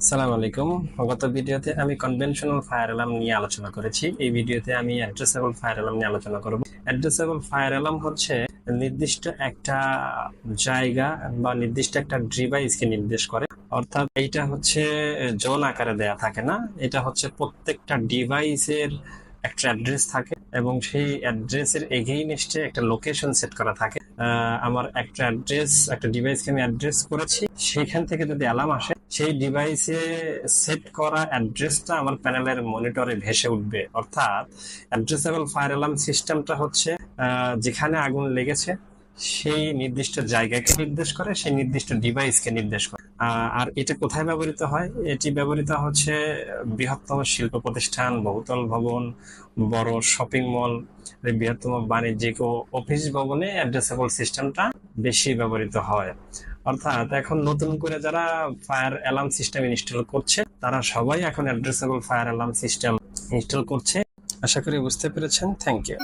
সালাম আলাইকুম। গত ভিডিওতে আমি কনভেনশনাল ফায়ার অ্যালার্ম নিয়ে আলোচনা করেছি। এই ভিডিওতে আমি অ্যাড্রেসেবল ফায়ার অ্যালার্ম নিয়ে আলোচনা করব। অ্যাড্রেসেবল ফায়ার অ্যালার্ম হচ্ছে নির্দিষ্ট একটা জায়গা বা নির্দিষ্ট একটা ডিভাইসকে নির্দেশ করে। অর্থাৎ এইটা হচ্ছে জোন আকারে দেয়া থাকে না, এটা হচ্ছে প্রত্যেকটা ডিভাইসের একটা অ্যাড্রেস থাকে এবং সেই অ্যাড্রেসের এগেইনস্টে একটা লোকেশন সেট করা থাকে। আমার একটা অ্যাড্রেস, একটা ডিভাইসকে আমি অ্যাড্রেস করেছি, সেখান থেকে যদি অ্যালার্ম আসে সেই ডিভাইসে সেট করা অ্যাড্রেসটা আমার প্যানেলের মনিটরে ভেসে উঠবে। অর্থাৎ অ্যাড্রেসেবল ফায়ার অ্যালার্ম সিস্টেমটা হচ্ছে যেখানে আগুন লেগেছে সেই নির্দিষ্ট জায়গাকে নির্দেশ করে, সেই নির্দিষ্ট ডিভাইসকে নির্দেশ করে। আর এটা কোথায় ব্যবহৃত হয়? এটি ব্যবহৃত হচ্ছে বৃহত্তম শিল্প প্রতিষ্ঠান, বহুতল ভবন, বড় শপিং মল, বৃহত্তম বাণিজ্যিক ও অফিস ভবনে অ্যাড্রেসেবল সিস্টেমটা বেশি ব্যবহৃত হয়। অর্থাৎ এখন নতুন করে যারা ফায়ার অ্যালার্ম সিস্টেম ইনস্টল করছে তারা সবাই এখন addressable fire alarm system install করছে। আশা করি বুঝতে পেরেছেন। Thank you.